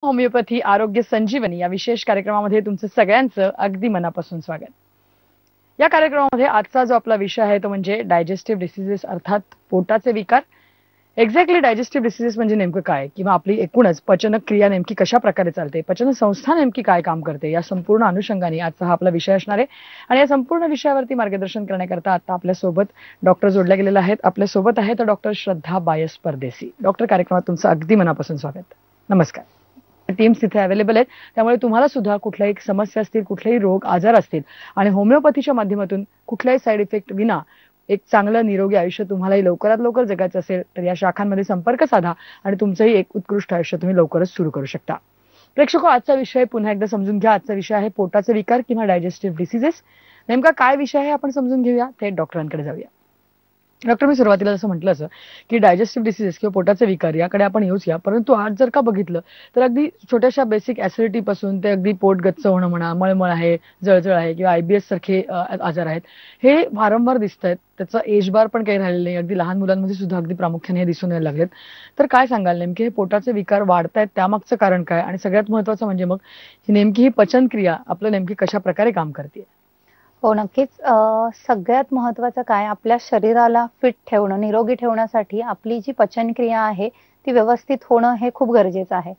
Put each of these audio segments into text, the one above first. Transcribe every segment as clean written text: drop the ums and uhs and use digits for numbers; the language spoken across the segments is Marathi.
होमिओपॅथी आरोग्य संजीवनी या विशेष कार्यक्रमामध्ये तुमचं सगळ्यांचं अगदी मनापासून स्वागत. या कार्यक्रमामध्ये आजचा जो आपला विषय आहे तो म्हणजे डायजेस्टिव्ह डिसीजेस अर्थात पोटाचे विकार. एक्झॅक्टली डायजेस्टिव्ह डिसीजेस म्हणजे नेमकं काय किंवा आपली एकूणच पचन क्रिया नेमकी कशा प्रकारे चालते, पचन संस्था नेमकी काय काम करते, या संपूर्ण अनुषंगाने आजचा हा आपला विषय असणार आहे. आणि या संपूर्ण विषयावरती मार्गदर्शन करण्याकरता आता आपल्यासोबत डॉक्टर जोडले गेलेले आहेत. आपल्यासोबत आहेत डॉक्टर श्रद्धा बायस परदेसी. डॉक्टर, कार्यक्रमात तुमचं अगदी मनापासून स्वागत. नमस्कार. टीम्स तिथे अवेलेबल आहेत, त्यामुळे तुम्हाला सुद्धा कुठल्याही समस्या असतील, कुठलेही रोग आजार असतील आणि होमिओपॅथीच्या माध्यमातून कुठल्याही साईड इफेक्ट विना एक चांगलं निरोगी आयुष्य तुम्हालाही लवकरात लवकर जगायचं असेल तर या शाखांमध्ये संपर्क साधा आणि तुमचंही एक उत्कृष्ट आयुष्य तुम्ही लवकरच सुरू करू शकता. प्रेक्षको, आजचा विषय पुन्हा एकदा समजून घ्या. आजचा विषय आहे पोटाचे विकार किंवा डायजेस्टिव्ह डिसीजेस. नेमका काय विषय आहे आपण समजून घेऊया. थेट डॉक्टरांकडे जाऊया. डॉक्टर, मी सुरुवातीला जसं म्हटलं असं की डायजेस्टिव्ह डिसीजेस किंवा पोटाचे विकार याकडे आपण येऊच या, परंतु आज जर का बघितलं तर अगदी छोट्याशा बेसिक ऍसिडिटी पासून ते अगदी पोट गच्च होणं म्हणा, मळमळ आहे, जळजळ आहे किंवा IBS सारखे आजार आहेत, हे वारंवार दिसत आहेत. त्याचा एज बार पण काही राहिलेलं नाही. अगदी लहान मुलांमध्ये सुद्धा अगदी प्रामुख्याने हे दिसून यायला लागलेत. तर काय सांगाल, नेमके हे पोटाचे विकार वाढतायत त्यामागचं कारण काय, आणि सगळ्यात महत्वाचं म्हणजे मग नेमकी ही पचन क्रिया आपलं नेमकी कशा प्रकारे काम करते? हो, नक्कीच. सगळ्यात महत्त्वाचं काय, आपल्या शरीराला फिट ठेवणं, निरोगी ठेवण्यासाठी आपली जी पचनक्रिया आहे ती व्यवस्थित होणं हे खूप गरजेचं आहे.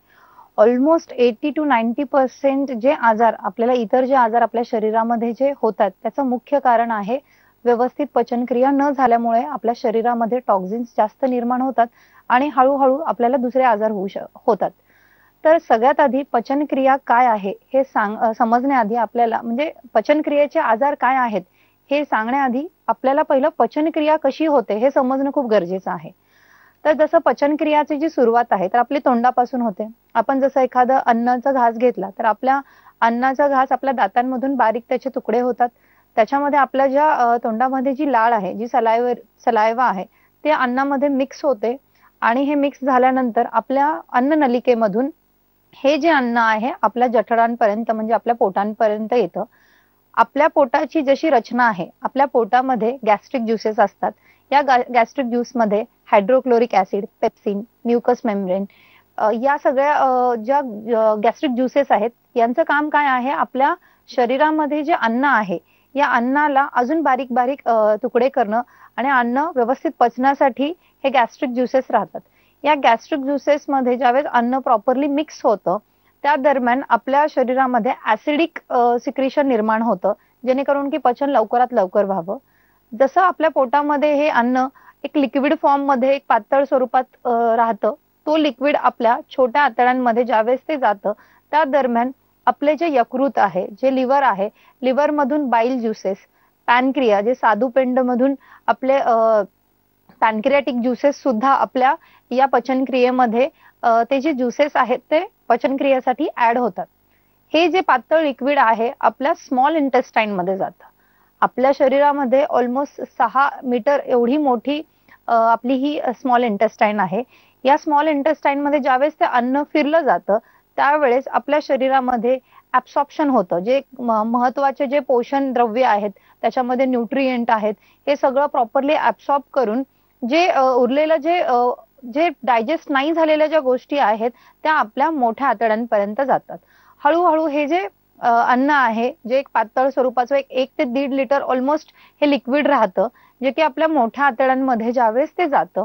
ऑलमोस्ट 80 to 90% जे आजार आपल्याला, इतर जे आजार आपल्या शरीरामध्ये जे होतात त्याचं मुख्य कारण आहे व्यवस्थित पचनक्रिया न झाल्यामुळे आपल्या शरीरामध्ये टॉक्झिन्स जास्त निर्माण होतात आणि हळूहळू आपल्याला दुसरे आजार होतात. तर सगळ्यात आधी पचनक्रिया काय आहे हे समजण्याआधी आपल्याला, म्हणजे पचनक्रियेचे आजार काय आहेत हे सांगण्याआधी आपल्याला पहिलं पचनक्रिया कशी होते हे समजणं खूप गरजेचं आहे. तर जसं पचनक्रियाची जी सुरुवात आहे तर आपली तोंडापासून होते. आपण जसं एखादं अन्नाचा घास घेतला तर आपल्या अन्नाचा घास आपल्या दातांमधून बारीक त्याचे तुकडे होतात. त्याच्यामध्ये आपल्या ज्या तोंडामध्ये जी लाळ आहे, जी सलायवा आहे, ते अन्नामध्ये मिक्स होते आणि हे मिक्स झाल्यानंतर आपल्या अन्ननलिकेमधून हे जे अन्न आहे आपल्या जठरांपर्यंत म्हणजे आपल्या पोटांपर्यंत येतं. आपल्या पोटाची जशी रचना आहे, आपल्या पोटामध्ये गॅस्ट्रिक ज्युसेस असतात. या गॅस्ट्रिक ज्यूस मध्ये hydrochloric acid, pepsin, mucous membrane या सगळ्या ज्या गॅस्ट्रिक ज्युसेस आहेत यांचं काम काय आहे, आपल्या शरीरामध्ये जे अन्न आहे या अन्नाला अजून बारीक बारीक तुकडे करणं आणि अन्न व्यवस्थित पचण्यासाठी हे गॅस्ट्रिक ज्युसेस राहतात. या गॅस्ट्रिक ज्युसेस मध्ये ज्यावेळेस अन्न प्रॉपरली मिक्स होतं त्या दरम्यान आपल्या शरीरामध्ये ऍसिडिक सिक्रिशन निर्माण होतं, जेणेकरून की पचन लवकरात लवकर व्हावं. जसं आपल्या पोटामध्ये हे अन्न एक लिक्विड फॉर्म मध्ये, एक पातळ स्वरूपात राहतं, तो लिक्विड आपल्या छोट्या आतड्यांमध्ये ज्यावेळेस ते जातं त्या दरम्यान आपले जे यकृत आहे, जे लिव्हर आहे, लिव्हर मधून बाईल ज्युसेस, पॅनक्रिया जे स्वादुपिंड मधून आपले पॅनक्रियाटिक ज्युसेस सुद्धा आपल्या या पचनक्रियेमध्ये ते जे ज्युसेस आहेत ते पचनक्रियेसाठी ऍड होतात. हे जे पातळ लिक्विड आहे आपल्या स्मॉल इंटेस्टाईन मध्ये जातं. आपल्या शरीरामध्ये ऑलमोस्ट 6 मीटर एवढी मोठी आपली ही स्मॉल इंटेस्टाईन आहे. या स्मॉल इंटेस्टाईन मध्ये ज्यावेळेस ते अन्न फिरलं जातं त्यावेळेस आपल्या शरीरामध्ये ऍब्सॉर्प्शन होतं. जे महत्वाचे जे पोषण द्रव्य आहेत, त्याच्यामध्ये न्यूट्रिएंट आहेत, हे सगळं प्रॉपरली ऍब्सॉर्ब करून जे उरलेलं जे डायजेस्ट नाही झालेल्या ज्या गोष्टी आहेत त्या आपल्या मोठ्या आतड्यांपर्यंत जातात. हळूहळू हे जे अन्न आहे, जे एक पातळ स्वरूपाचं 1 ते 1.5 लिटर ऑलमोस्ट हे लिक्विड राहतं, जे की आपल्या मोठ्या आतड्यांमध्ये ज्यावेळेस ते जातं.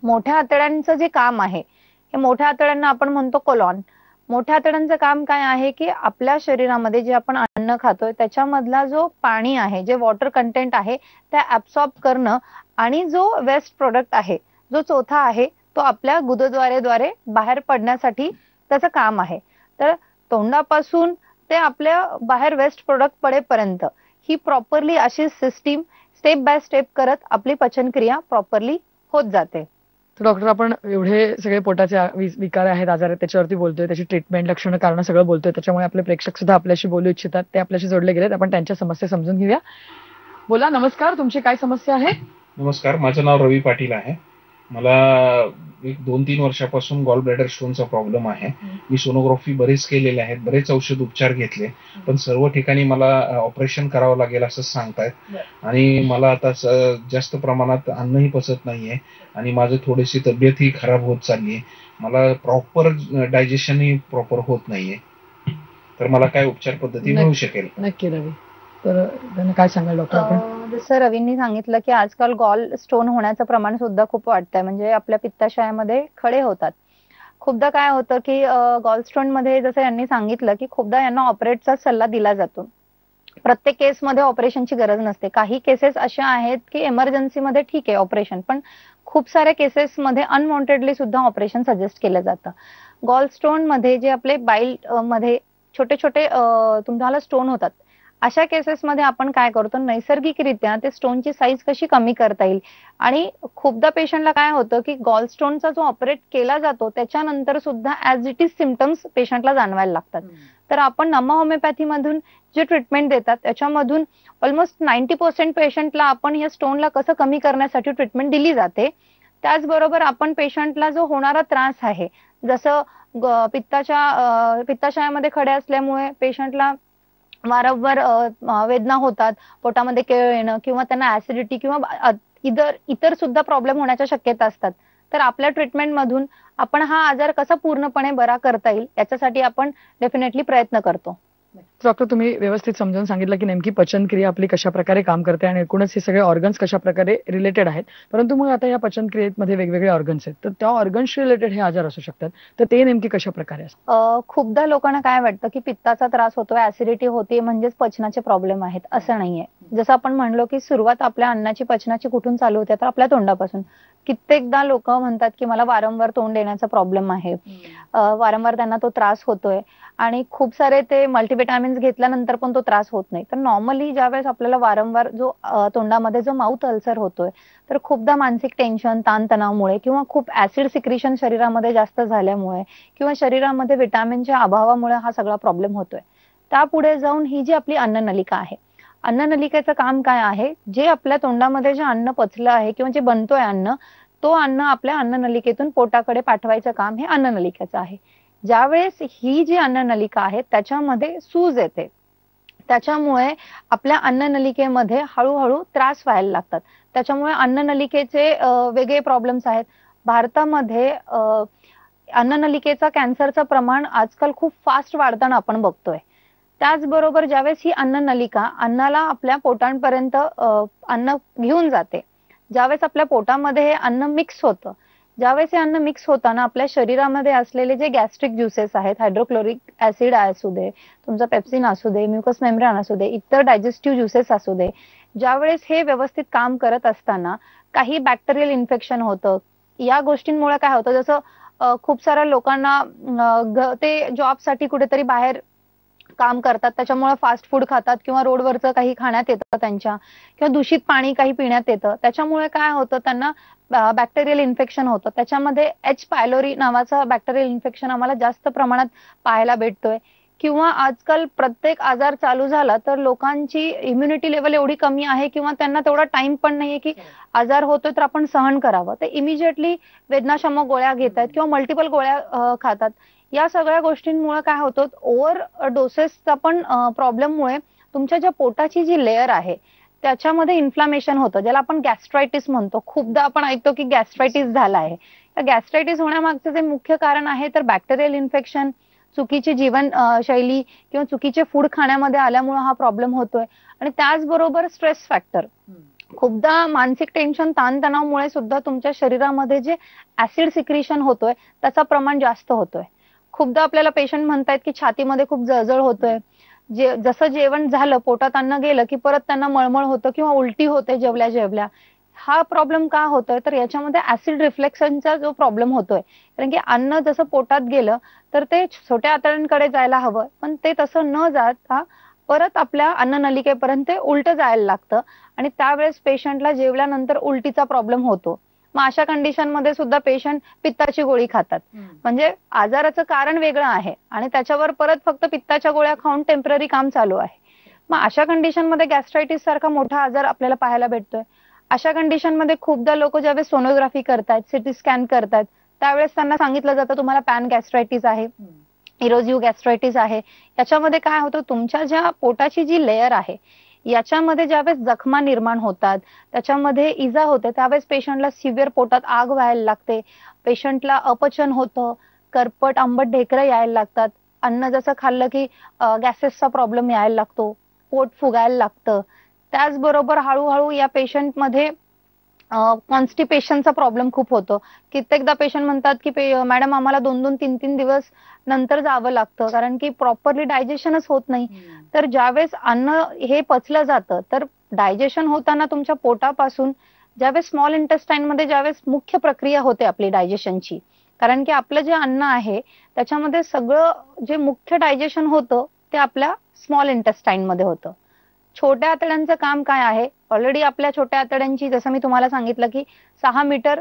मोठ्या आतड्यांचं जे काम आहे, हे मोठ्या आतड्यांना आपण म्हणतो कोलॉन. मोठ्या आतड्यांचं काम काय आहे की आपल्या शरीरामध्ये जे आपण अन्न खातोय त्याच्यामधला जो पाणी आहे, जे वॉटर कंटेंट आहे, त्या ऍब्सॉर्ब करणं आणि जो वेस्ट प्रोडक्ट आहे, जो चौथा आहे, तो आपल्या गुदद्वारेद्वारे बाहेर पडण्यासाठी त्याचं काम आहे. तर तोंडापासून ते आपल्या बाहेर वेस्ट प्रोडक्ट पडेपर्यंत ही प्रॉपरली अशी सिस्टीम स्टेप बाय स्टेप करत आपली पचनक्रिया प्रॉपरली होत जाते. डॉक्टर, आपण एवढे सगळे पोटाचे विकार आहेत, आजार आहेत, त्याच्यावरती बोलतोय, त्याची ट्रीटमेंट, लक्षणं, कारण सगळं बोलतोय, त्याच्यामुळे आपले प्रेक्षक सुद्धा आपल्याशी बोलू इच्छितात. ते आपल्याशी जोडले गेलेत. आपण त्यांच्या समस्या समजून घेऊया. बोला. नमस्कार, तुमची काय समस्या आहे? नमस्कार, माझं नाव रवी पाटील आहे. मला एक 2-3 वर्षापासून गॉल ब्लॅडर स्टोनचा प्रॉब्लेम आहे. मी सोनोग्राफी बरेच केलेले आहेत, बरेच औषध उपचार घेतले, पण सर्व ठिकाणी मला ऑपरेशन करावं लागेल असं सांगतायत. आणि मला आता जास्त प्रमाणात अन्नही पचत नाहीये आणि माझं थोडीशी तब्येतही खराब होत चालली. मला प्रॉपर डायजेशनही प्रॉपर होत नाहीये. तर मला काय उपचार पद्धती मिळू शकेल? नक्की रवी, तर त्यांना काय सांगाल डॉक्टर आपण? जसं रवींनी सांगितलं की आजकाल गॉल स्टोन होण्याचं प्रमाण सुद्धा खूप वाढतंय, म्हणजे आपल्या पित्ताशयामध्ये खडे होतात. खूपदा काय होतं की गॉल स्टोन मध्ये जसं यांनी सांगितलं की खूपदा यांना ऑपरेटचा सल्ला दिला जातो. प्रत्येक केसमध्ये ऑपरेशनची गरज नसते. काही केसेस अशा आहेत की इमर्जन्सीमध्ये ठीक आहे ऑपरेशन, पण खूप साऱ्या केसेसमध्ये अनवॉन्टेडली सुद्धा ऑपरेशन सजेस्ट केलं जातं. गॉल स्टोन मध्ये जे आपले बाईल मध्ये छोटे छोटे तुम्हाला स्टोन होतात, अशा केसेसमध्ये आपण काय करतो, नैसर्गिकरित्या ते स्टोनची साईज कशी कमी करता येईल. आणि खूपदा पेशंटला काय होतं की गॉल स्टोनचा जो ऑपरेट केला जातो त्याच्यानंतर सुद्धा ऍज इट इज सिम्पटम्स पेशंटला जाणवायला लागतात. तर आपण नमा होमिओपॅथीमधून जे ट्रीटमेंट देतात त्याच्यामधून ऑलमोस्ट 90% पेशंटला आपण या स्टोनला कसं कमी करण्यासाठी ट्रीटमेंट दिली जाते. त्याचबरोबर आपण पेशंटला जो होणारा त्रास आहे, जसं पित्ताशयामध्ये खडे असल्यामुळे पेशंटला वारंवार वेदना होतात, पोटामध्ये केळ येणं किंवा त्यांना ऍसिडिटी किंवा इतर सुद्धा प्रॉब्लेम होण्याच्या शक्यता असतात. तर आपल्या ट्रीटमेंटमधून आपण हा आजार कसा पूर्णपणे बरा करता येईल याच्यासाठी आपण डेफिनेटली प्रयत्न करतो. डॉक्टर, तुम्ही व्यवस्थित समजावून सांगितलं की नेमकी पचनक्रिया आपली कशा प्रकारे काम करते आणि एकूणच हे सगळे ऑर्गन्स कशा प्रकारे रिलेटेड आहेत. परंतु मग आता या पचनक्रियेमध्ये वेगवेगळे ऑर्गन्स आहेत, तर त्या ऑर्गन्सशी रिलेटेड हे आजार असू शकतात, तर ते नेमके कशा प्रकारे असतात? खूपदा लोकांना काय वाटतं की पित्ताचा त्रास होतोय, ऍसिडिटी होते म्हणजेच पचनाचे प्रॉब्लेम आहेत, असं नाहीये. जसं आपण म्हणलो की सुरुवात आपल्या अन्नाची पचनाची कुठून चालू होते, तर आपल्या तोंडापासून. कित्येकदा लोक म्हणतात की मला वारंवार तोंड येण्याचा प्रॉब्लेम आहे, वारंवार त्यांना तो त्रास होतोय आणि खूप सारे ते मल्टीव्हिटॅमिन्स घेतल्यानंतर पण तो त्रास होत नाही. तर नॉर्मली ज्यावेळेस आपल्याला वारंवार जो तोंडामध्ये जो माउथ अल्सर होतोय, तर खूपदा मानसिक टेन्शन, ताणतणावामुळे किंवा खूप ऍसिड सिक्रिशन शरीरामध्ये जास्त झाल्यामुळे किंवा शरीरामध्ये व्हिटॅमिनच्या अभावामुळे हा सगळा प्रॉब्लेम होतोय. त्यापुढे जाऊन ही जी आपली अन्ननलिका आहे, अन्ननलिकेचं काम काय आहे, जे आपल्या तोंडामध्ये जे अन्न पचलं आहे किंवा जे बनतोय अन्न, तो अन्न आपल्या अन्ननलिकेतून पोटाकडे पाठवायचं काम हे अन्ननलिकेचं आहे. ज्यावेळेस ही जी अन्ननलिका आहे त्याच्यामध्ये सूज येते, त्याच्यामुळे आपल्या अन्ननलिकेमध्ये हळूहळू त्रास व्हायला लागतात. त्याच्यामुळे अन्ननलिकेचे वेगळे प्रॉब्लेम्स आहेत. भारतामध्ये अन्ननलिकेचा कॅन्सरचं प्रमाण आजकाल खूप फास्ट वाढताना आपण बघतोय. त्याचबरोबर ज्यावेळेस ही अन्ननलिका अन्नाला आपल्या पोटांपर्यंत अन्न घेऊन जाते, ज्यावेळेस आपल्या पोटामध्ये हे अन्न मिक्स होतं, ज्यावेळेस हे अन्न मिक्स होताना आपल्या शरीरामध्ये असलेले जे गॅस्ट्रिक ज्युसेस आहेत, हायड्रोक्लोरिक ऍसिड असू दे, तुमचा पेप्सिन असू दे, म्युकस मेम्ब्रेन असू दे, इतर डायजेस्टिव्ह ज्युसेस असू दे, ज्यावेळेस हे व्यवस्थित काम करत असताना काही बॅक्टेरियल इन्फेक्शन होतं. या गोष्टींमुळे काय होतं, जसं खूप साऱ्या लोकांना ते जॉबसाठी कुठेतरी बाहेर काम करतात, त्याच्यामुळे फास्ट फूड खातात किंवा रोडवरचं काही खाण्यात येतं त्यांच्या, किंवा दूषित पाणी काही पिण्यात येतं, त्याच्यामुळे काय होतं त्यांना बॅक्टेरियल इन्फेक्शन होतं. त्याच्यामध्ये एच पायलोरी नावाचं बॅक्टेरियल इन्फेक्शन आम्हाला जास्त प्रमाणात पाहायला भेटतोय. किंवा आजकाल प्रत्येक आजार चालू झाला तर लोकांची इम्युनिटी लेवल एवढी कमी आहे किंवा त्यांना तेवढा टाइम पण नाहीये की आजार होतोय तर आपण सहन करावं, ते इमिजिएटली वेदनाशामक गोळ्या घेतात किंवा मल्टिपल गोळ्या खातात. या सगळ्या गोष्टींमुळे काय होतं, ओव्हर डोसेसचा पण प्रॉब्लेममुळे तुमच्या ज्या पोटाची जी लेअर आहे त्याच्यामध्ये इन्फ्लामेशन होतं, ज्याला आपण गॅस्ट्रायटिस म्हणतो. खूपदा आपण ऐकतो की गॅस्ट्रायटिस झाला आहे. या गॅस्ट्रायटिस होण्यामागचं जे मुख्य कारण आहे तर बॅक्टेरियल इन्फेक्शन, चुकीची जीवनशैली किंवा चुकीचे फूड खाण्यामध्ये आल्यामुळे हा प्रॉब्लेम होतोय. आणि त्याचबरोबर स्ट्रेस फॅक्टर, खूपदा मानसिक टेन्शन, ताणतणावामुळे सुद्धा तुमच्या शरीरामध्ये जे ऍसिड सिक्रिशन होतोय त्याचं प्रमाण जास्त होतोय. खूपदा आपल्याला पेशंट म्हणतायत की छातीमध्ये खूप जळजळ होतोय, जसं जेवण झालं, पोटात अन्न गेलं की परत त्यांना मळमळ होतं किंवा उलटी होते जेवल्या जेवल्या. हा प्रॉब्लेम का होतोय, तर याच्यामध्ये ऍसिड रिफ्लेक्शनचा जो प्रॉब्लेम होतोय, कारण की अन्न जसं पोटात गेलं तर ते छोट्या आतड्यांकडे जायला हवं, पण ते तसं न जाता परत आपल्या अन्ननलिकेपर्यंत उलट जायला लागतं आणि त्यावेळेस पेशंटला जेवल्यानंतर उलटीचा प्रॉब्लेम होतो. मग अशा कंडिशन मध्ये सुद्धा पेशंट पित्ताची गोळी खातात. म्हणजे आजाराचं कारण वेगळं आहे आणि त्याच्यावर परत फक्त पित्ताच्या गोळ्या खाऊन टेम्पररी काम चालू आहे. मग अशा कंडिशन मध्ये गॅस्ट्रायटिस सारखा मोठा आजार आपल्याला पाहायला भेटतोय. अशा कंडिशनमध्ये खूपदा लोक ज्यावेळेस सोनोग्राफी करतात, सिटी स्कॅन करतात, त्यावेळेस त्यांना सांगितलं जातं तुम्हाला पॅन गॅस्ट्रायटिस आहे, इरोजिव्ह गॅस्ट्रायटिस आहे. याच्यामध्ये काय होतं, तुमच्या ज्या पोटाची जी लेअर आहे याच्यामध्ये ज्यावेळेस जखमा निर्माण होतात, त्याच्यामध्ये इजा होते, त्यावेळेस पेशंटला सिव्हिअर पोटात आग व्हायला लागते, पेशंटला अपचन होतं, करपट आंबट ढेकरं यायला लागतात, अन्न जसं खाल्लं की गॅसेसचा प्रॉब्लेम यायला लागतो, पोट फुगायला लागतं. त्याचबरोबर हळूहळू या पेशंटमध्ये कॉन्स्टिपेशनचा प्रॉब्लेम खूप होतो. कित्येकदा पेशंट म्हणतात की मॅडम आम्हाला 2-2, 3-3 दिवस नंतर जावं लागतं, कारण की प्रॉपरली डायजेशनच होत नाही. तर ज्यावेळेस अन्न हे पचलं जातं, तर डायजेशन होताना तुमच्या पोटापासून ज्यावेळेस स्मॉल इंटेस्टाईन मध्ये ज्यावेळेस मुख्य प्रक्रिया होते आपली डायजेशनची, कारण की आपलं जे अन्न आहे त्याच्यामध्ये सगळं जे मुख्य डायजेशन होतं ते आपल्या स्मॉल इंटेस्टाईन मध्ये होतं. छोट्या आतड्यांचं काम काय आहे, ऑलरेडी आपल्या छोट्या आतड्यांची जसं मी तुम्हाला सांगितलं की 6 मीटर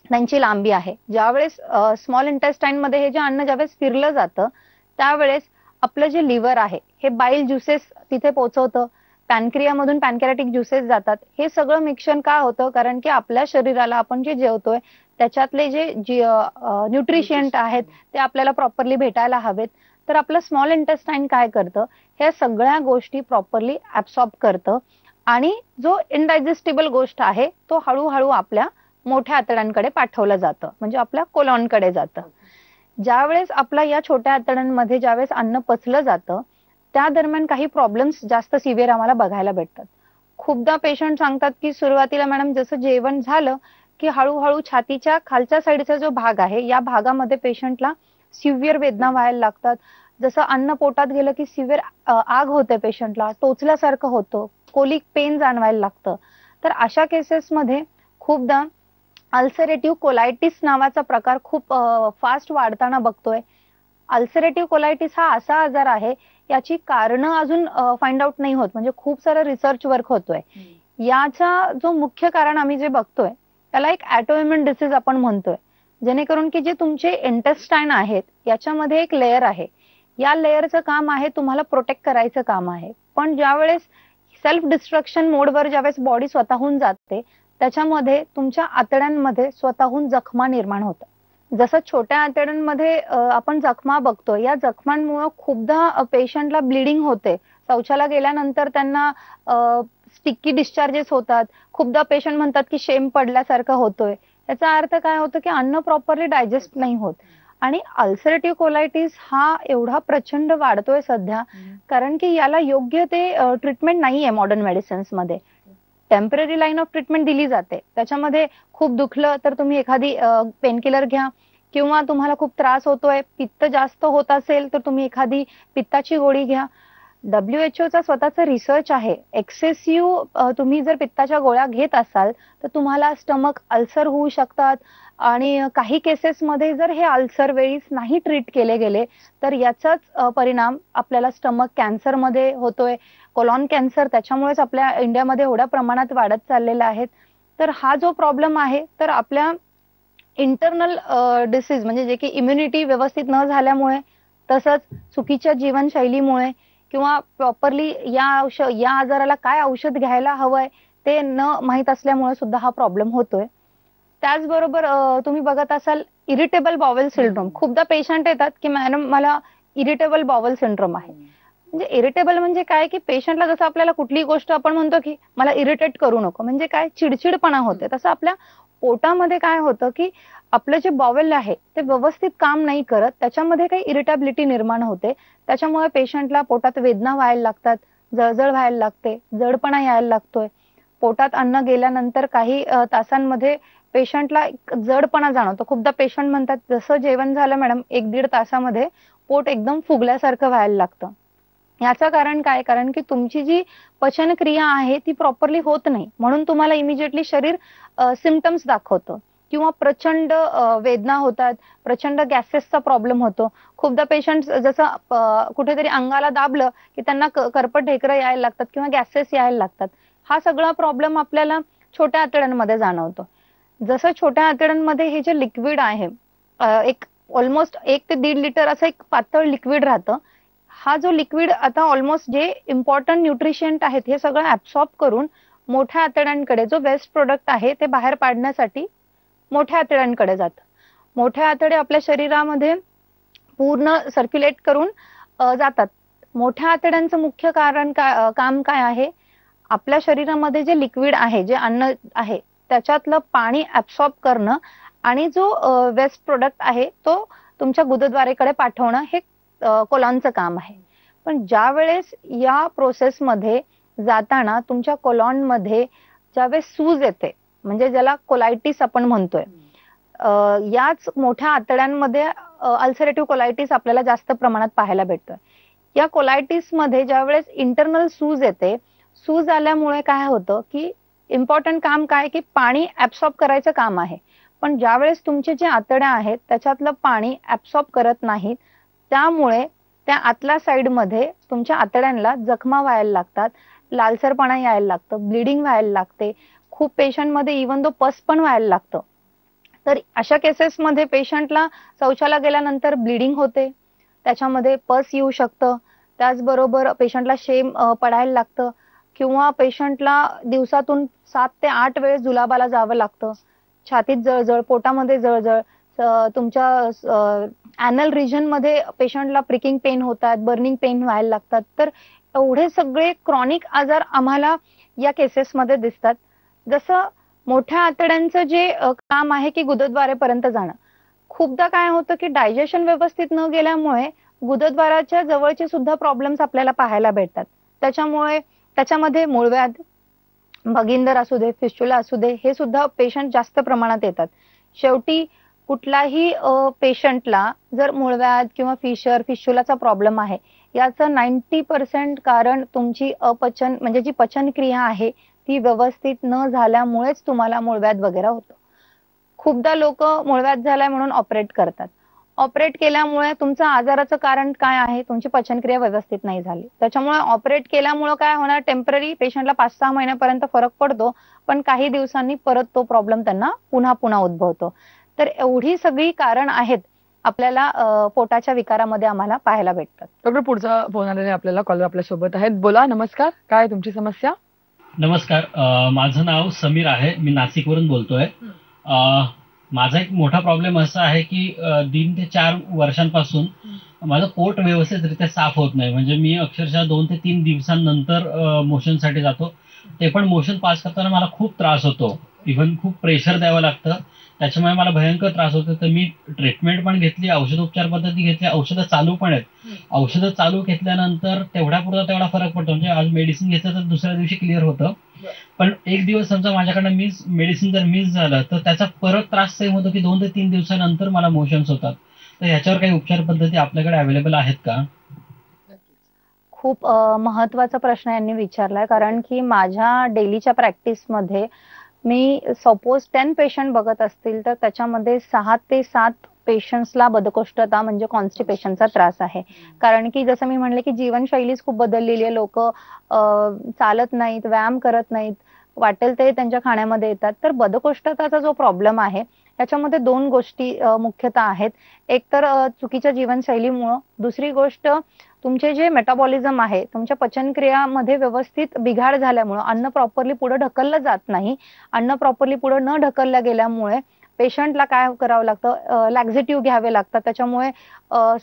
त्यांची लांबी आहे. ज्यावेळेस स्मॉल इंटेस्टाईन मध्ये हे जे अन्न ज्यावेळेस फिरलं जातं त्यावेळेस आपलं जे लिव्हर आहे हे बाईल ज्युसेस तिथे पोहोचवतं, पॅनक्रियामधून पॅनक्रियाटिक ज्युसेस जातात. हे सगळं मिक्सन का होतं, कारण की आपल्या शरीराला आपण जे जेवतोय त्याच्यातले जे न्यूट्रिशियंट आहेत ते आपल्याला प्रॉपरली भेटायला हवेत. तर आपलं स्मॉल इंटेस्टाईन काय करतं, हे सगळ्या गोष्टी प्रॉपरली ऍब्सॉर्ब करतं आणि जो इनडायजेस्टिबल गोष्ट आहे तो हळूहळू आपल्या मोठ्या आतड्यांकडे पाठवलं जातं, म्हणजे आपल्या कोलॉनकडे जातं. ज्यावेळेस आपल्या या छोट्या आतड्यांमध्ये ज्यावेळेस अन्न पचलं जातं त्या दरम्यान काही प्रॉब्लेम्स जास्त सिव्हिअर आम्हाला बघायला भेटतात. खूपदा पेशंट सांगतात की सुरुवातीला मॅडम जसं जेवण झालं की हळूहळू छातीच्या खालच्या साईडचा जो भाग आहे या भागामध्ये पेशंटला सिव्हिअर वेदना व्हायला लागतात. जसं अन्न पोटात गेलं की सिव्हिअर आग होते, पेशंटला टोचल्यासारखं होतं, कोलिक पेन जाणवायला लागतं. तर अशा केसेसमध्ये खूपदा अल्सरेटिव्ह कोलायटिस नावाचा प्रकार खूप फास्ट वाढताना बघतोय. अल्सरेटिव्ह कोलायटिस हा असा आजार आहे याची कारणं अजून फाइंड आउट नाही होत, म्हणजे खूप सारं रिसर्च वर्क होतोय. याचा जो मुख्य कारण आम्ही जे बघतोय त्याला एक ऑटोइम्युन डिसीज आपण म्हणतोय, जेणेकरून की जे तुमचे इंटेस्टाईन आहेत याच्यामध्ये एक लेअर आहे, या लेअरचं काम आहे तुम्हाला प्रोटेक्ट करायचं काम आहे. पण ज्यावेळेस सेल्फ डिस्ट्रक्शन मोडवर ज्यावेळेस बॉडी स्वतःहून जाते त्याच्यामध्ये तुमच्या आतड्यांमध्ये स्वतःहून जखमा निर्माण होतात. जसं छोट्या आतड्यांमध्ये आपण जखमा बघतो, या जखमांमुळे खूपदा पेशंटला ब्लिडिंग होते, शौचाला गेल्यानंतर त्यांना स्टिकी डिस्चार्जेस होतात. खूपदा पेशंट म्हणतात की शेम पडल्यासारखं होतोय. याचा अर्थ काय होतं की अन्न प्रॉपरली डायजेस्ट नाही होत. आणि अल्सरेटिव्ह कोलायटिस हा एवढा प्रचंड वाढतोय सध्या, कारण की याला योग्य ते ट्रीटमेंट नाहीये मॉडर्न मेडिसिन्स मध्ये. टेम्पररी लाईन ऑफ ट्रीटमेंट दिली जाते, त्याच्यामध्ये खूप दुखलं तर तुम्ही एखादी पेनकिलर घ्या, किंवा तुम्हाला खूप त्रास होतोय, पित्त जास्त होत असेल तर तुम्ही एखादी पित्ताची गोळी घ्या. WHO चा स्वतःचा रिसर्च आहे, एक्सेसिव्ह तुम्ही जर पित्ताच्या गोळ्या घेत असाल तर तुम्हाला स्टमक अल्सर होऊ शकतात, आणि काही केसेसमध्ये जर हे अल्सर वेळीच नाही ट्रीट केले गेले तर याचाच परिणाम आपल्याला स्टमक कॅन्सरमध्ये होतोय. कोलॉन कॅन्सर त्याच्यामुळेच आपल्या इंडियामध्ये एवढ्या प्रमाणात वाढत चाललेला आहे. तर हा जो प्रॉब्लेम आहे तर आपल्या इंटरनल डिसीज म्हणजे जे की इम्युनिटी व्यवस्थित न झाल्यामुळे, तसंच चुकीच्या जीवनशैलीमुळे, किंवा प्रॉपरली या आजाराला काय औषध घ्यायला हवंय ते न माहित असल्यामुळे सुद्धा हा प्रॉब्लेम होतोय. त्याचबरोबर तुम्ही बघत असाल इरिटेबल बॉवेल सिंड्रोम. खूपदा पेशंट येतात की मॅडम मला इरिटेबल बॉवेल सिंड्रोम आहे. म्हणजे इरिटेबल म्हणजे काय की पेशंटला जसं आपल्याला कुठलीही गोष्ट आपण म्हणतो की मला इरिटेट करू नको, म्हणजे काय चिडचिडपणा होते, तसं आपल्या पोटामध्ये काय होतं की आपलं जे बॉवेल आहे ते व्यवस्थित काम नाही करत, त्याच्यामध्ये काही इरिटेबिलिटी निर्माण होते. त्याच्यामुळे पेशंटला पोटात वेदना व्हायला लागतात, जळजळ व्हायला लागते, जडपणा यायला लागतोय. पोटात अन्न गेल्यानंतर काही तासांमध्ये पेशंटला जडपणा जाणवतो. खूपदा पेशंट म्हणतात जसं जेवण झालं मॅडम 1-1.5 तासामध्ये पोट एकदम फुगल्यासारखं व्हायला लागतं. याचं कारण काय, कारण की तुमची जी पचनक्रिया आहे ती प्रॉपरली होत नाही, म्हणून तुम्हाला इमिजिएटली शरीर सिम्पटम्स दाखवतं, किंवा प्रचंड वेदना होतात, प्रचंड गॅसेसचा प्रॉब्लेम होतो. खूपदा पेशंट जसं कुठेतरी अंगाला दाबलं की त्यांना करपट ढेकरं यायला लागतात किंवा गॅसेस यायला लागतात. हा सगळा प्रॉब्लेम आपल्याला छोट्या आतड्यांमध्ये जाणवतो. जसं छोट्या आतड्यांमध्ये हे जे लिक्विड आहे एक ऑलमोस्ट 1 ते 1.5 लिटर असं एक पातळ लिक्विड राहतं. हा जो लिक्विड आता ऑलमोस्ट जे इम्पॉर्टंट न्यूट्रिशियंट आहेत हे सगळं ऍब्सॉर्ब करून मोठ्या आतड्यांकडे जो वेस्ट प्रोडक्ट आहे ते बाहेर पाडण्यासाठी मोठ्या आतड्यांकडे जातं. मोठे आतडे आपल्या शरीरामध्ये पूर्ण सर्क्युलेट करून जातात. मोठ्या आतड्यांचं मुख्य काम काय आहे? आपल्या शरीरामध्ये जे लिक्विड आहे, जे अन्न आहे, त्याच्यातलं पाणी ऍब्सॉर्ब करणं आणि जो वेस्ट प्रोडक्ट आहे तो तुमच्या गुदद्वारेकडे पाठवणं हे कोलॉनचं काम आहे. पण ज्या वेळेस या प्रोसेसमध्ये जाताना तुमच्या कोलॉनमध्ये ज्यावेळेस सूज येते, म्हणजे ज्याला कोलायटिस आपण म्हणतोय, याच मोठ्या आतड्यांमध्ये अल्सरेटिव्ह कोलायटिस आपल्याला जास्त प्रमाणात पाहायला भेटतोय. या कोलायटिस मध्ये ज्यावेळेस इंटरनल सूज येते, सूज आल्यामुळे काय होतं की इम्पॉर्टंट काम काय की पाणी ऍब्सॉर्ब करायचं काम आहे. पण ज्यावेळेस तुमचे जे आतड्या आहेत त्याच्यातलं पाणी ऍब्सॉर्ब करत नाहीत, त्यामुळे त्या आतल्या साईडमध्ये तुमच्या आतड्यांना जखमा व्हायला लागतात, लालसरपणा यायला लागतं, ब्लिडिंग व्हायला लागते. खूप पेशंटमध्ये इव्हन पस पण व्हायला लागतं. तर अशा केसेसमध्ये पेशंटला शौचाला गेल्यानंतर ब्लिडिंग होते, त्याच्यामध्ये पस येऊ शकतं. त्याचबरोबर पेशंटला शेम पडायला लागतं किंवा पेशंटला दिवसातून 7 ते 8 वेळेस जुलाबाला जावं लागतं. छातीत जळजळ, पोटामध्ये जळजळ, तुमच्या ॲनल रिजन मध्ये पेशंटला प्रिकिंग पेन होतात, बर्निंग पेन व्हायला लागतात. तर एवढे सगळे क्रॉनिक आजार आम्हाला या केसेसमध्ये दिसतात. जसं मोठ्या आतड्यांचं जे काम आहे की गुदद्वारेपर्यंत जाणं, खूपदा काय होतं की डायजेशन व्यवस्थित न गेल्यामुळे गुदद्वाराच्या जवळचे सुद्धा प्रॉब्लेम्स आपल्याला पाहायला भेटतात. त्याच्यामुळे त्याच्यामध्ये मूळव्याध, भगिंदर असू दे, फिस्चुला असू दे, हे सुद्धा पेशंट जास्त प्रमाणात येतात. शेवटी कुठलाही पेशंटला जर मूळव्याध किंवा फिस्चुलाचा प्रॉब्लेम आहे, याचं 90% कारण तुमची अपचन म्हणजे जी पचनक्रिया आहे ती व्यवस्थित न झाल्यामुळेच तुम्हाला मूळव्याध वगैरे होतं. खूपदा लोक मूळव्याध झालाय म्हणून ऑपरेट करतात. ऑपरेट केल्यामुळे तुमचं आजाराचं कारण काय आहे? तुमची पचनक्रिया व्यवस्थित नाही झाली. त्याच्यामुळे ऑपरेट केल्यामुळे काय होणार? टेम्पररी पेशंटला 5-6 महिन्यापर्यंत फरक पडतो, पण काही दिवसांनी परत तो प्रॉब्लेम त्यांना पुन्हा उद्भवतो. तर एवढी सगळी कारण आहेत आपल्याला पोटाच्या विकारामध्ये आम्हाला पाहायला भेटतात. डॉक्टर, पुढचा फोन आलेला आपल्याला कॉलर आपल्या सोबत आहेत. बोला, नमस्कार, काय तुमची समस्या? नमस्कार, माझं नाव समीर आहे, मी नाशिकवरून बोलतोय. माझा एक मोठा प्रॉब्लेम असा आहे की 3 ते 4 वर्षांपासून माझं पोट व्यवस्थितरित्या साफ होत नाही. म्हणजे मी अक्षरशः 2 ते 3 दिवसांनंतर मोशनसाठी जातो. ते पण मोशन पास करताना मला खूप त्रास होतो, इव्हन खूप प्रेशर द्यावं लागतं. त्याच्यामुळे मला भयंकर त्रास होतो. तर मी ट्रीटमेंट पण घेतली, औषधोपचार पद्धती घेतली, औषधं चालू पण आहेत. औषधं चालू घेतल्यानंतर तेवढ्यापुरता तेवढा फरक पडतो. म्हणजे आज मेडिसिन घेतलं तर दुसऱ्या दिवशी क्लिअर होतं. पण एक दिवस समजा माझ्याकडनं मेडिसिन जर मिस झालं तर त्याचा परत त्रास सेम होतो की 2 ते 3 दिवसानंतर मला मोशन्स होतात. तर याच्यावर काही उपचार पद्धती आपल्याकडे अवेलेबल आहेत का? खूप महत्वाचा प्रश्न यांनी विचारलाय, कारण की माझ्या डेलीच्या प्रॅक्टिसमध्ये मी सपोज 10 पेशंट बघत असतील तर त्याच्यामध्ये 6 ते 7 पेशंट्सला बद्धकोष्ठता म्हणजे कॉन्स्टिपेशनचा त्रास आहे. कारण की जसं मी म्हणले की जीवनशैलीच खूप बदललेली आहे. लोक चालत नाहीत, व्यायाम करत नाहीत, वाटेल ते त्यांच्या खाण्यामध्ये येतात. तर बद्धकोष्ठताचा जो प्रॉब्लेम आहे त्याच्यामध्ये 2 गोष्टी मुख्यतः आहेत. एक तर चुकीच्या जीवनशैलीमुळं, दुसरी गोष्ट तुमचे जे मेटाबॉलिझम आहे, तुमच्या पचनक्रियामध्ये व्यवस्थित बिघाड झाल्यामुळं, अन्न प्रॉपरली पुढे ढकललं जात नाही. अन्न प्रॉपरली पुढे न ढकलल्या गेल्यामुळे पेशंटला काय करावं लागतं? लॅक्झेटिव्ह घ्यावे लागतात. त्याच्यामुळे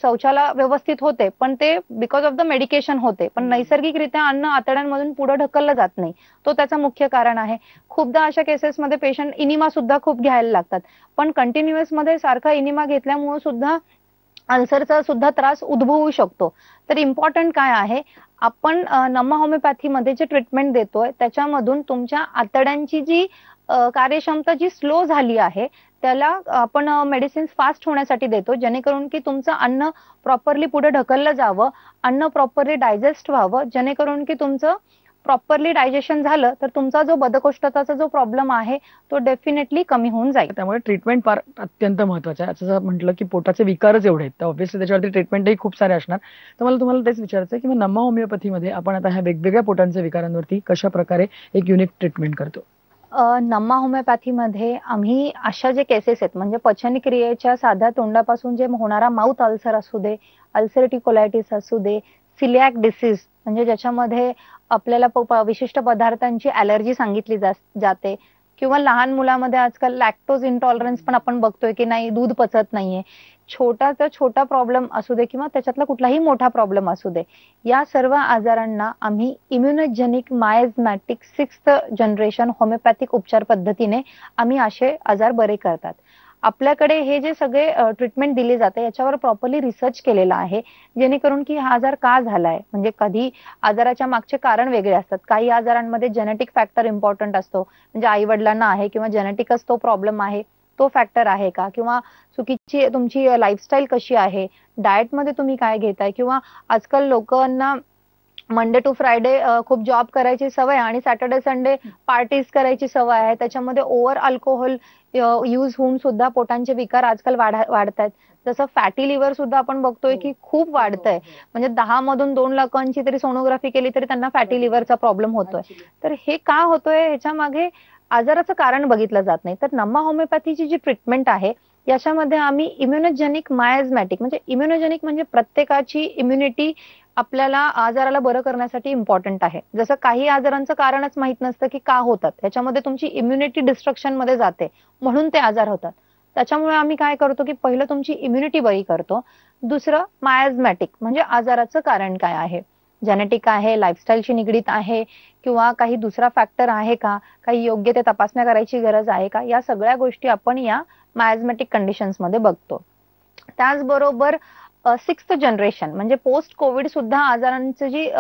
शौचाला व्यवस्थित होते, पण ते बिकॉज ऑफ द मेडिकेशन होते, पण नैसर्गिकरित्या अन्न आतड्यांमधून पुढे ढकललं जात नाही. तो त्याचं मुख्य कारण आहे. खूपदा अशा केसेसमध्ये पेशंट इनिमा सुद्धा खूप घ्यायला लागतात, पण कंटिन्युअस मध्ये सारखा इनिमा घेतल्यामुळे सुद्धा अल्सरचा सुद्धा त्रास उद्भवू शकतो. तर इम्पॉर्टंट काय आहे? आपण नमा होमिओपॅथीमध्ये जे ट्रीटमेंट देतोय त्याच्यामधून तुमच्या आतड्यांची जी कार्यक्षमता जी स्लो झाली आहे त्याला आपण मेडिसिन्स फास्ट होण्यासाठी देतो, जेणेकरून की तुमचं अन्न प्रॉपरली पुढे ढकललं जावं, अन्न प्रॉपरली डायजेस्ट व्हावं, जेणेकरून की तुमचं प्रॉपरली डायजेशन झालं तर तुमचा जो बद्धकोष्ठताचा जो प्रॉब्लेम आहे तो डेफिनेटली कमी होऊन जाईल. त्यामुळे ट्रीटमेंट फार अत्यंत महत्वाचं आहे. असं म्हटलं की पोटाचे विकारच एवढे आहेत, तर ऑब्व्हियसली त्याच्यावरती ट्रीटमेंटही खूप सारे असणार. तर मला तुम्हाला तेच विचारायचं आहे की मग नमा होमिओपॅथीमध्ये आपण आता ह्या वेगवेगळ्या पोटांच्या विकारांवरती कशा प्रकारे एक युनिक ट्रीटमेंट करतो? नमा होमिओपॅथीमध्ये आम्ही अशा जे केसेस आहेत, म्हणजे पचनक्रियेच्या साध्या तोंडापासून जे होणारा माउथ अल्सर असू दे, अल्सरेटिव्ह कोलायटिस असू दे, सिलियाक डिसीज म्हणजे ज्याच्यामध्ये आपल्याला विशिष्ट पदार्थांची ॲलर्जी सांगितली जाते, किंवा लहान मुलामध्ये आजकाल लॅक्टोज इंटॉलरन्स पण आपण बघतोय की नाही, दूध पचत नाहीये. छोटाचा छोटा प्रॉब्लेम असू दे किंवा त्याच्यातला कुठलाही मोठा प्रॉब्लेम असू दे, या सर्व आजारांना आम्ही इम्युनोजेनिक मायझमॅटिक 6th जनरेशन होमिओपॅथिक उपचार पद्धतीने आम्ही असे आजार बरे करतात. आपल्याकडे हे जे सगळे ट्रीटमेंट दिली जाते याच्यावर प्रॉपरली रिसर्च केलेला आहे, जेणेकरून की हा आजार का झालाय, म्हणजे कधी आजाराच्या मागचे कारण वेगळे असतात. काही आजारांमध्ये जेनेटिक फॅक्टर इम्पॉर्टंट असतो, म्हणजे आई वडिलांना आहे किंवा जेनेटिकच तो प्रॉब्लेम आहे, तो फॅक्टर आहे का, किंवा चुकीची तुमची लाईफस्टाईल कशी आहे, डाएटमध्ये तुम्ही काय घेताय, किंवा आजकाल लोकांना मंडे टू फ्रायडे खूप जॉब करायची सवय आणि सॅटर्डे संडे पार्टीज करायची सवय आहे, त्याच्यामध्ये ओव्हर अल्कोहोल यूज होऊन सुद्धा पोटांचे विकार आजकाल वाढतायत. जसं फॅटी लिव्हर सुद्धा आपण बघतोय की खूप वाढतंय, म्हणजे 10 मधून 2 लोकांची तरी सोनोग्राफी केली तरी त्यांना फॅटी लिव्हरचा प्रॉब्लेम होतोय. तर हे का होतोय, ह्याच्या मागे आजाराचं कारण बघितलं जात नाही. तर नम्मा होमिओपॅथीची जी ट्रीटमेंट आहे याच्यामध्ये आम्ही इम्युनोजेनिक मायझमॅटिक, म्हणजे इम्युनोजेनिक म्हणजे प्रत्येकाची इम्युनिटी आपल्याला आजाराला बरं करण्यासाठी इम्पॉर्टंट आहे. जसं काही आजारांचं कारणच माहित नसतं की का होतात, त्याच्यामध्ये तुमची इम्युनिटी डिस्ट्रक्शन मध्ये जाते म्हणून ते आजार होतात. त्याच्यामुळे आम्ही काय करतो की पहिलं तुमची इम्युनिटी बरी करतो, दुसरं मायझमॅटिक म्हणजे आजाराचं कारण काय आहे, जेनेटिक आहे, लाईफस्टाईलशी निगडीत आहे, किंवा काही दुसरा फॅक्टर आहे का, काही योग्य ते तपासण्या करायची गरज आहे का, या सगळ्या गोष्टी आपण या मायझमॅटिक कंडिशन्स मध्ये बघतो. त्याचबरोबर 6th जनरेशन म्हणजे पोस्ट कोविड सुद्धा आजारांची जी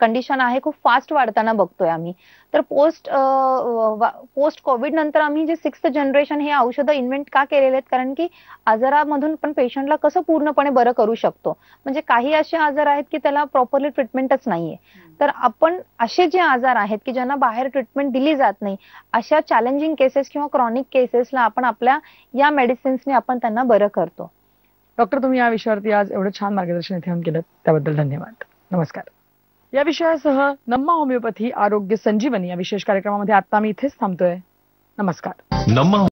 कंडिशन आहे खूप फास्ट वाढताना बघतोय आम्ही. तर पोस्ट कोविड नंतर आम्ही जे 6th जनरेशन हे औषधं इन्व्हेंट का केलेले आहेत, कारण की आजारामधून पण पेशंटला कसं पूर्णपणे बरं करू शकतो. म्हणजे काही असे आजार आहेत की त्याला प्रॉपरली ट्रीटमेंटच नाहीये, तर आपण असे जे आजार आहेत की ज्यांना बाहेर ट्रीटमेंट दिली जात नाही, अशा चॅलेंजिंग केसेस किंवा क्रॉनिक केसेसला आपण आपल्या या मेडिसिन्सने आपण त्यांना बरं करतो. डॉक्टर, तुम्ही या विषयावरती आज एवढं छान मार्गदर्शन इथे केलं त्याबद्दल धन्यवाद. नमस्कार. या विषयासह नम्मा होमिओपॅथी आरोग्य संजीवनी या विशेष कार्यक्रमामध्ये आता मी इथेच थांबतोय. नमस्कार.